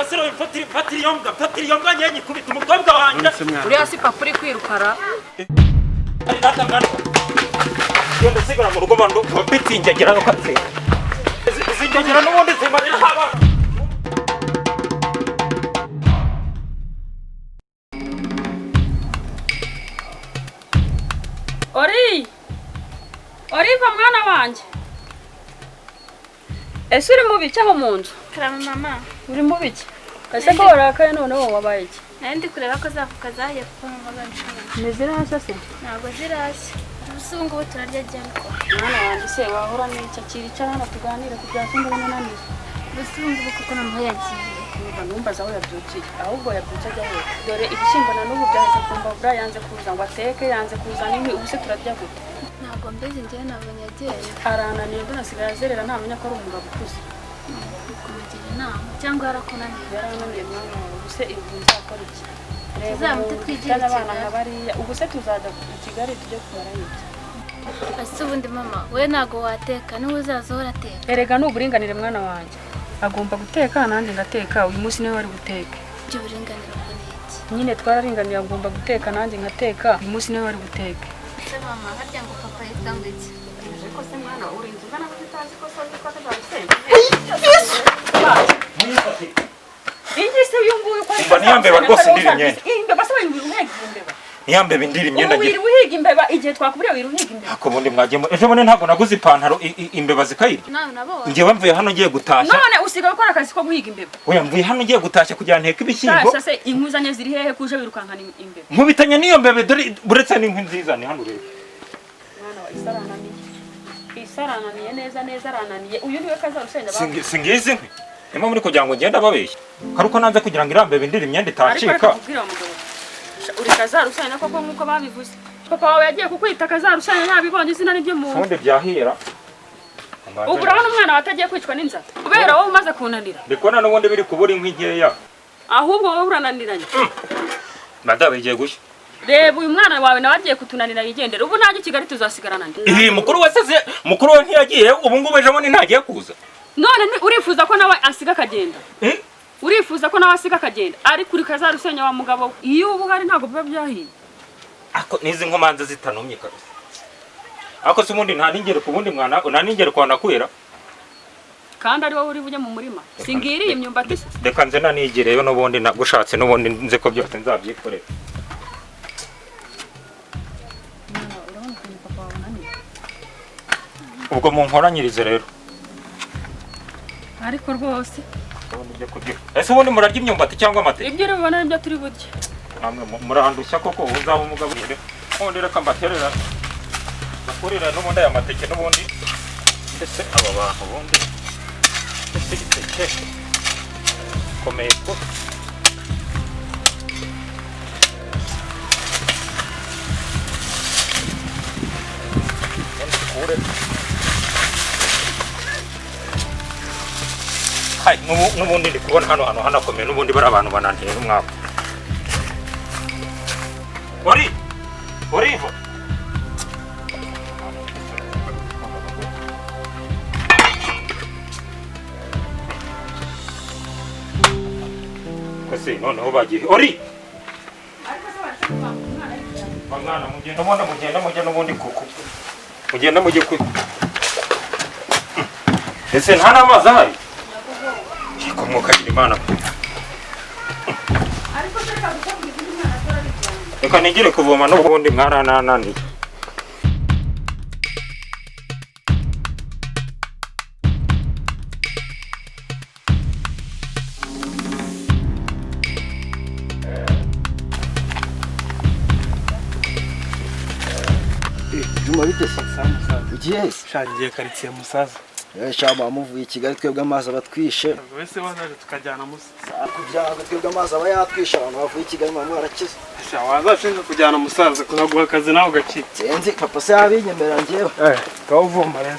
gasero mfatira iyo mbwa nyenye kubita umukobwa wanjye uri hasi papa uri kwirukara yenda sigara mu rugo bando bitingegera no katse zingegera n'ubundi zimarira abana Oriva mwana wanje ese uri mu biki aho mu nzu Karama mama uri mu biki ese ko warakaye none wowe wabaye iki ndi kureba ko zafuka zahiye kuko mama nshaka meze neza se ntabwo zirashye ubusungu ubu turarya jyako mwana wanjye se wahora n'icyo kiricara hano tuganire ku bya sunda n'ananiye ubusungu ubu kuko namuho yagiye kumva numbaza aho yabyukiye ahubwo yabyutse ajya he dore ibishyimbo na n'ubu byahise kumbabura yanze kuza ngo ateke yanze kuzana inkwi ubu se turarya gute ntabwo mbeze njyewe ntabwo nyagiye arananiye mbona asigaye azerera ntamenya ko ari umugabo ukuze kumugira inama cyangwa yarakunaniye yarananiye mwana wawe ubu se ibi nzakora iki tuzamute twigire abana nka bariya ubu se tuzajya i Kigali tujye kumara iki ese ubundi mama we ntabwo wateka niwe uzaza urateka erega ni uburinganire mwana wanjye agomba guteka nanjye ngateka uyu munsi niwe wari buteke ibyo buringanire ubwo ni iki nyine twararinganiye agomba guteka nanjye ngateka uyu munsi niwe wari buteke ese mama harya ngo papa yita ngo iki ko se mwana urinze ungana ko utazi ko so ko atazabisenya ingi se uyu nguyu ko Umva niyambeba rwose ndiri imyenda imbeba se wiruhiga imbeba niyambeba indiri imyenda ngiye wiruhiga imbeba igihe twakuburiye wiruhiga imbeba ako bundi mwagemo ejo bundi ntabwo naguze ipantaro imbeba zikayirya nawe nabonye ngiye mvuye hano ngiye gutashya none usigaye ukora akazi ko guhiga imbeba oya mvuye hano ngiye gutashya kugira nteke ibishyimbo sasa inkuzanye ziri hehe kuje wirukankana imbeba nkubitanye n'iyo mbebe dore buretse n'inkwi nziza ni hano rero mwana wa isarananiye neza arananiye uyu niwe kazarusenda singizi nkwi Ema muri kugira ngo ngenda babeshya karuko nanze kugira ngo irambe bindira imyenda itacika uri kazarusenda koko nkuko babivuze papa wawe yagiye kukwita kazarusenda nabibonye izina nibyo mu sonde byahira ubu urabona umwana watagiye kwicwa n'inzara kubera wowe umaze kunanira bikona n'ubundi biri kubura inkwi nkeya ahubwo wowe urananiranye madabe igiye gushya reba uyu mwana wawe nawe agiye kutunanira yigendera ubu najye Kigali tuzasigarana ndi mukuru we ntiyagiye ubu ngubu ejo bundi ntagiye kuza none urifuza ko nawe asiga akagenda urifuza ko nawe asiga akagenda ari kuri kazarusenya wa mugabo iyo ubu hari ntabwo biba byahiye ako nizi nkomanza zitanumye kabisa ako se ubundi nta ningere ku bundi mwana nta ningere kwa nakwera kandi ari wowe uri bujye mu murima singiriye imyumbati se reka nze nanigireyo n'ubundi nagushatse n'ubundi nze ko byose nzabyikorera ubwo mu nkoranyirize rero ariko rwose ese ubundi murarya imyumbati cyangwa amateke ibyo urabona nibyo turi burya namwe murahandushya koko uzaba umugaburire ubundi reka mbaterera bakurira n'ubundi aya mateke n'ubundi ese aba bantu ubundi ese iteke komeye ko hai n'ubundi ndi kubona hano hanakomeye n'ubundi bari abantu banantiye n'umwaka Oriva kose noneho bagiye mwana mugenda n'ubundi kuku mugenda mujye ku ese nta n'amazi ahari komukagira imana reka nigire kuvoma n'ubundi mwaranananiye Juma bite se ugiye shangiye karitsiye musaza shama muvuye Kigali twebwe amazi abatwishe wese wazaje tukajyana musa kujyana twebwe amazi aba yatwishe abantu bavuye Kigali mama barakize wazashinga kujyana musaza kuzaguha akazi nawe ugakira sinzi papa se yabinyemera njyewe kawuvumba rero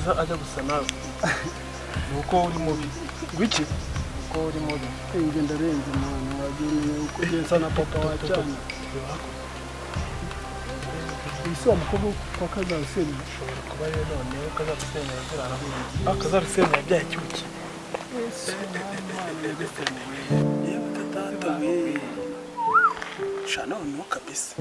byiza ajya gusa nawe ni uko uri mubi Wiki? uko uri mubi Inge ndarenze mwana wagiye uko ugenza na papa wacana. Isi wa mukobwa kwa Kazarusenya. ushobora kuba rero noneho Kazarusenya yazirana Kazarusenya yabyaye cyuki yewe katata we shana noneho kabisa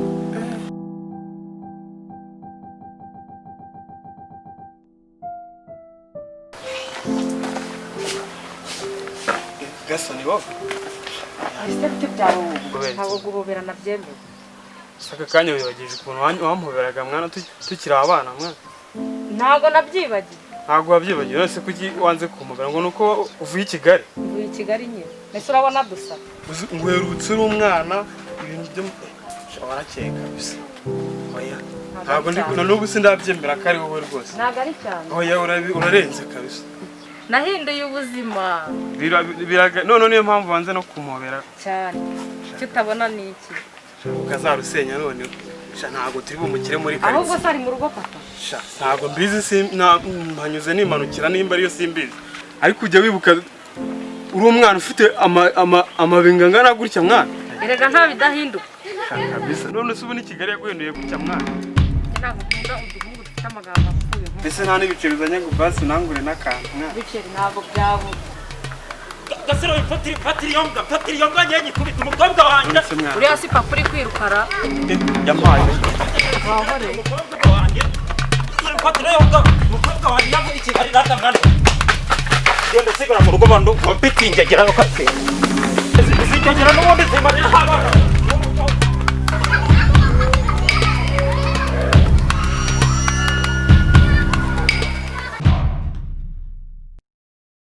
gasa ni wowe Ibyo byawe wowe ntabwo guhoberana byemewe. saka kanya wibagije ukuntu wamuhoberaga mwana tukiri abana mwana Ntabwo nabyibagiye. ntabwo wabyibagiye nose kuki wanze kumubera ngo nuko uvuye i Kigali Mvuye i Kigali nyine. Mbese urabona dusa. ngwerutse uri umwana ibintu byo warakeka bisa oya ntabwo ndi na n'ubu sindabyemera ko ari wowe rwose Ntabwo ari cyane. oya urarenze kabisa Nahinduye ubuzima none niyo mpamvu wanze no kumubera cyane. Icyo utabona ni iki? Kazarusenya none ntabwo turi bumukire muri Ahubwo karitsiye se ari mu rugo papa. ntabwo mbizi mpanyuze nimanukira nimba ariyo simbizi ariko ujya wibuka uri umwana ufite amabinga angana gutya mwana Erega nta bidahinduka. kabisa none se ubu ni Kigali yaguhinduye gutya mwana Ntabwo nkunda uduhungu dufite amagambo apfuye. mbese nta n'ibiceri uzanye ngo basi unangure n'akantu mwana Biceri ntabwo byabura. Gasiro fatiri yombwa nyenye kubita umukobwa wanjye. Uriya si papa uri kwirukara. yampaye Wahoreye. Umukobwa wanjye. Fatiri yombwa umukobwa wanjye yavuye i Kigali rata mwana. Genda sigara mu rugo bando kompitinge gira no kase. Zikagera n'ubundi zimarira abana.